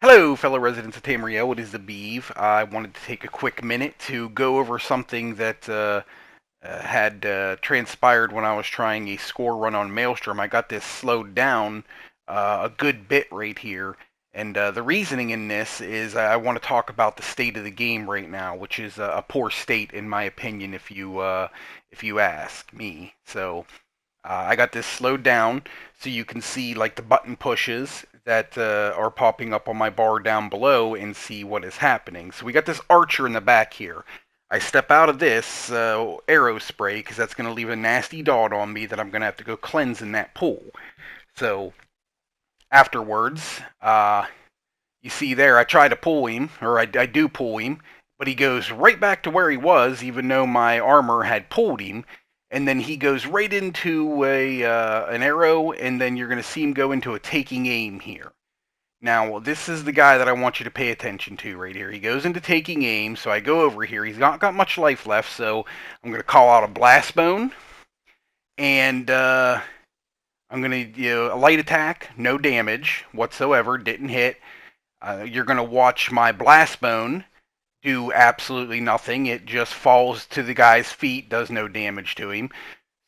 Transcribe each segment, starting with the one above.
Hello, fellow residents of Tamriel. It is the Beeve. I wanted to take a quick minute to go over something that had transpired when I was trying a score run on Maelstrom. I got this slowed down a good bit right here, and the reasoning in this is I want to talk about the state of the game right now, which is a poor state in my opinion, if you ask me. So I got this slowed down so you can see like the button pushes that are popping up on my bar down below and see what is happening. So we got this archer in the back here. I step out of this arrow spray because that's going to leave a nasty dot on me that I'm going to have to go cleanse in that pool. So afterwards, you see there, I try to pull him, or I do pull him, but he goes right back to where he was, even though my armor had pulled him. And then he goes right into an arrow, and then you're going to see him go into a taking aim here. Now, this is the guy that I want you to pay attention to right here. He goes into taking aim, so I go over here. He's not got much life left, so I'm going to call out a blast bone, and I'm going to a light attack, no damage whatsoever, didn't hit. You're going to watch my blast bone do absolutely nothing. It just falls to the guy's feet, does no damage to him.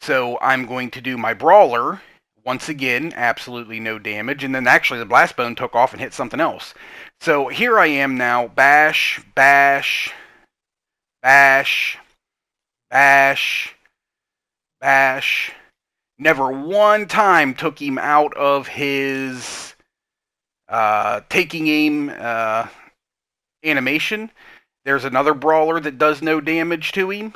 So I'm going to do my brawler. Once again, absolutely no damage. And then actually the blast bone took off and hit something else. So here I am now. Bash, bash, bash, bash, bash. Never one time took him out of his taking aim animation. There's another brawler that does no damage to him.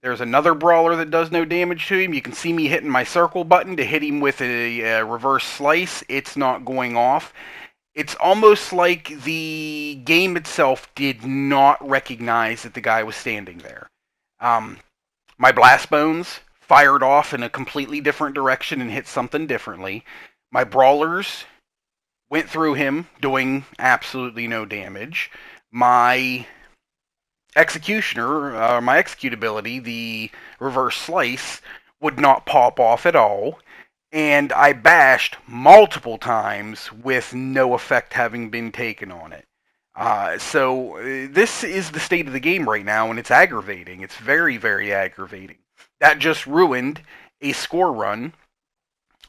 There's another brawler that does no damage to him. You can see me hitting my circle button to hit him with a reverse slice. It's not going off. It's almost like the game itself did not recognize that the guy was standing there. My blast bones fired off in a completely different direction and hit something differently. My brawlers went through him, doing absolutely no damage. My executioner, my executability, the reverse slice, would not pop off at all. And I bashed multiple times with no effect having been taken on it. This is the state of the game right now, and it's aggravating. It's very, very aggravating. That just ruined a score run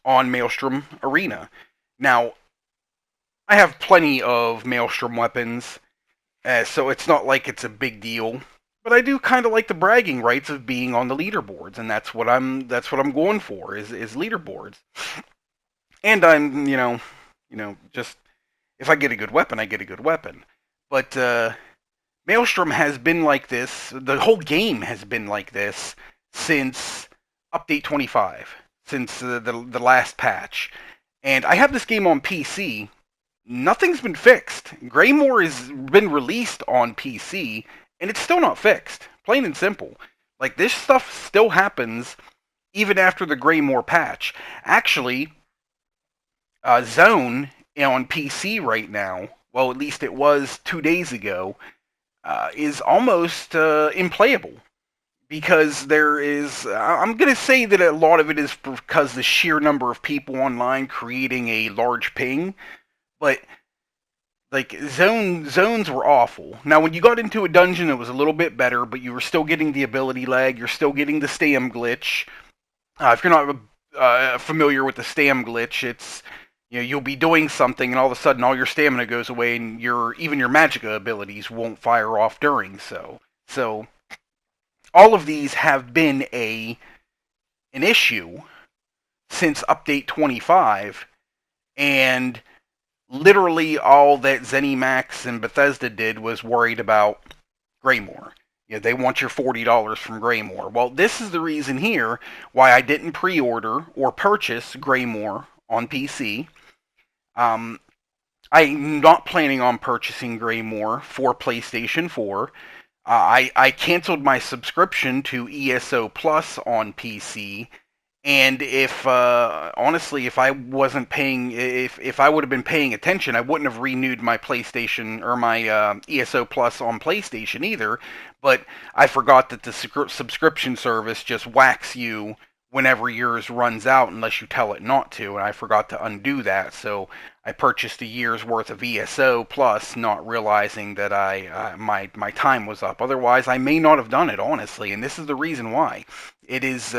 on Maelstrom Arena. Now, I have plenty of Maelstrom weapons, so it's not like it's a big deal. But I do kind of like the bragging rights of being on the leaderboards, and that's what I'm going for is leaderboards. And I'm just if I get a good weapon, I get a good weapon. But Maelstrom has been like this. The whole game has been like this since update 25, since the last patch. And I have this game on PC. Nothing's been fixed. Greymore has been released on PC, and it's still not fixed. Plain and simple. Like, this stuff still happens even after the Greymore patch. Actually, Zone on PC right now, well, at least it was 2 days ago, is almost implayable. Because there is, I'm going to say that a lot of it is because the sheer number of people online creating a large ping. But like zones were awful. Now when you got into a dungeon it was a little bit better, but you were still getting the ability lag, you're still getting the stam glitch. If you're not familiar with the stam glitch, it's you'll be doing something and all of a sudden all your stamina goes away and even your magicka abilities won't fire off during so all of these have been an issue since update 25, and literally all that ZeniMax and Bethesda did was worried about Greymore. They want your $40 from Greymore. Well, this is the reason here why I didn't pre-order or purchase Greymore on PC. I'm not planning on purchasing Greymore for PlayStation 4. I canceled my subscription to ESO Plus on PC. And if honestly, if I wasn't paying, if I would have been paying attention, I wouldn't have renewed my PlayStation or my ESO Plus on PlayStation either. But I forgot that the subscription service just whacks you whenever yours runs out unless you tell it not to, and I forgot to undo that. So I purchased a year's worth of ESO Plus, not realizing that my time was up. Otherwise, I may not have done it, honestly. And this is the reason why. It is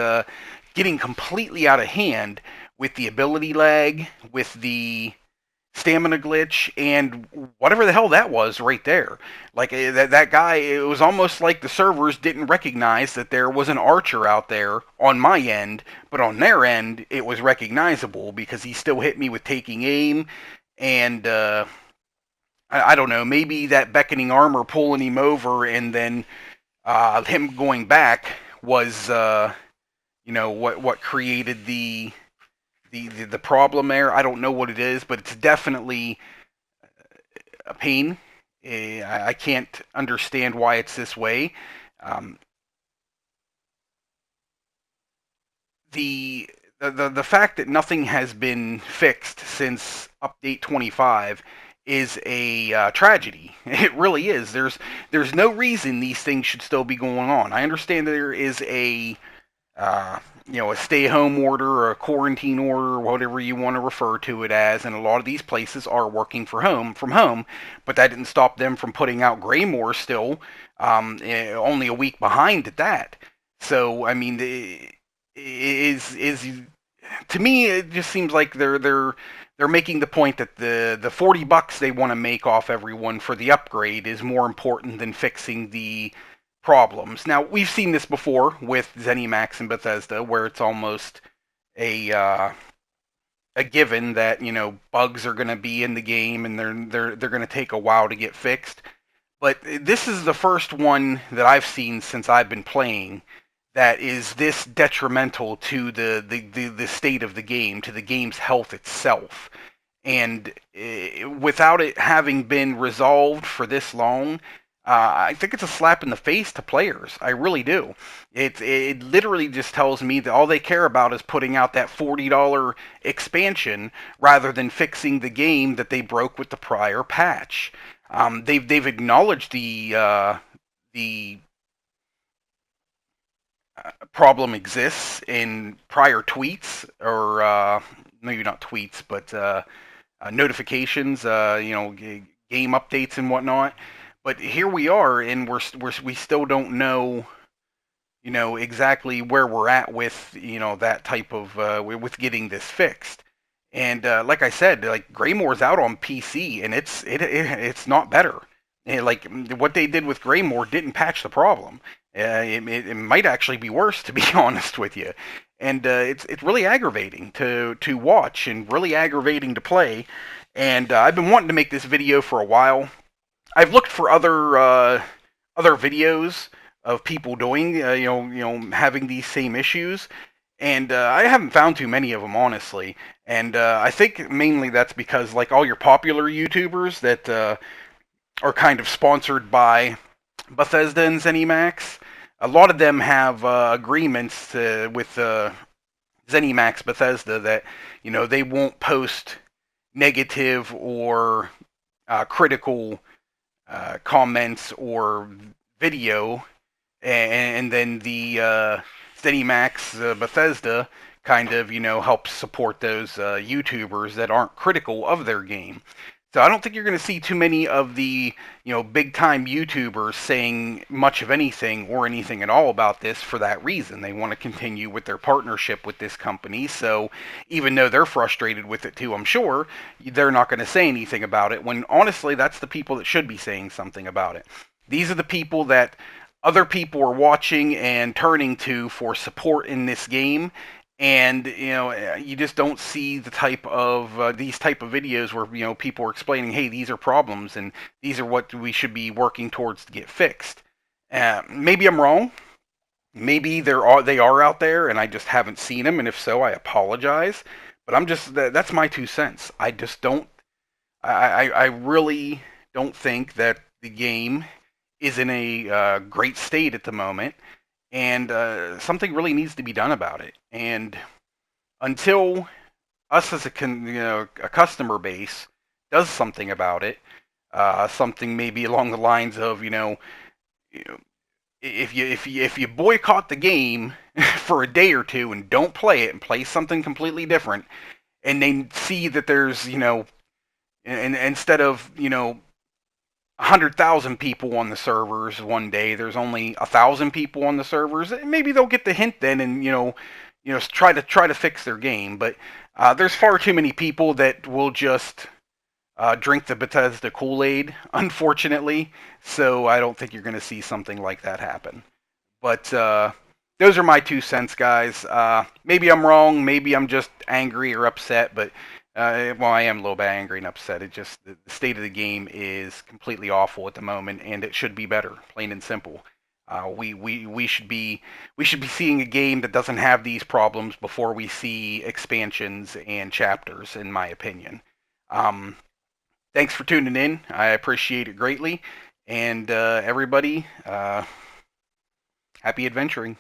getting completely out of hand with the ability lag, with the stamina glitch, and whatever the hell that was right there. Like that guy, it was almost like the servers didn't recognize that there was an archer out there on my end, but on their end it was recognizable because he still hit me with taking aim, and I don't know, maybe that beckoning armor pulling him over, and then him going back was what created the problem there. I don't know what it is, but it's definitely a pain. I can't understand why it's this way. Um, the fact that nothing has been fixed since update 25 is a tragedy. It really is. There's no reason these things should still be going on. I understand there is uh, a stay-home order or a quarantine order, or whatever you want to refer to it as, and a lot of these places are working from home, but that didn't stop them from putting out Greymore still, only a week behind at that. So I mean, is to me it just seems like they're making the point that the $40 they want to make off everyone for the upgrade is more important than fixing the problems. Now, we've seen this before with ZeniMax and Bethesda, where it's almost a given that bugs are going to be in the game and they're going to take a while to get fixed. But this is the first one that I've seen since I've been playing that is this detrimental to the state of the game, to the game's health itself. And without it having been resolved for this long, I think it's a slap in the face to players. I really do. It literally just tells me that all they care about is putting out that $40 expansion rather than fixing the game that they broke with the prior patch. They've acknowledged the problem exists in prior tweets, or maybe not tweets, but notifications. Game updates and whatnot. But here we are, and we still don't know, exactly where we're at with, that type of with getting this fixed. And like I said, like Greymore's out on PC, and it's not better. Like what they did with Greymore didn't patch the problem. It might actually be worse, to be honest with you. And it's really aggravating to watch and really aggravating to play. And I've been wanting to make this video for a while. I've looked for other videos of people doing having these same issues, and I haven't found too many of them, honestly. And I think mainly that's because, like, all your popular YouTubers that are kind of sponsored by Bethesda and ZeniMax, a lot of them have agreements with ZeniMax Bethesda that they won't post negative or critical comments or video, and then the ZeniMax Bethesda kind of helps support those YouTubers that aren't critical of their game. So I don't think you're going to see too many of the big time YouTubers saying much of anything or anything at all about this for that reason. They want to continue with their partnership with this company. So even though they're frustrated with it too, I'm sure they're not going to say anything about it, when honestly that's the people that should be saying something about it. These are the people that other people are watching and turning to for support in this game. And you just don't see the type of these type of videos where people are explaining, hey, these are problems and these are what we should be working towards to get fixed. Maybe I'm wrong. Maybe they are out there and I just haven't seen them, and if so, I apologize. But that's my 2 cents. I just don't. I really don't think that the game is in a great state at the moment. And something really needs to be done about it. And until us as a customer base does something about it, something maybe along the lines of if you boycott the game for a day or two and don't play it and play something completely different, and they see that there's And instead of 100,000 people on the servers one day, there's only 1,000 people on the servers. Maybe they'll get the hint then, and try to fix their game. But there's far too many people that will just drink the Bethesda Kool-Aid, unfortunately. So I don't think you're going to see something like that happen. But those are my 2 cents, guys. Maybe I'm wrong. Maybe I'm just angry or upset. But well, I am a little bit angry and upset. It just the state of the game is completely awful at the moment, and it should be better, plain and simple. We should be seeing a game that doesn't have these problems before we see expansions and chapters, in my opinion. Um, Thanks for tuning in. I appreciate it greatly, and everybody, happy adventuring.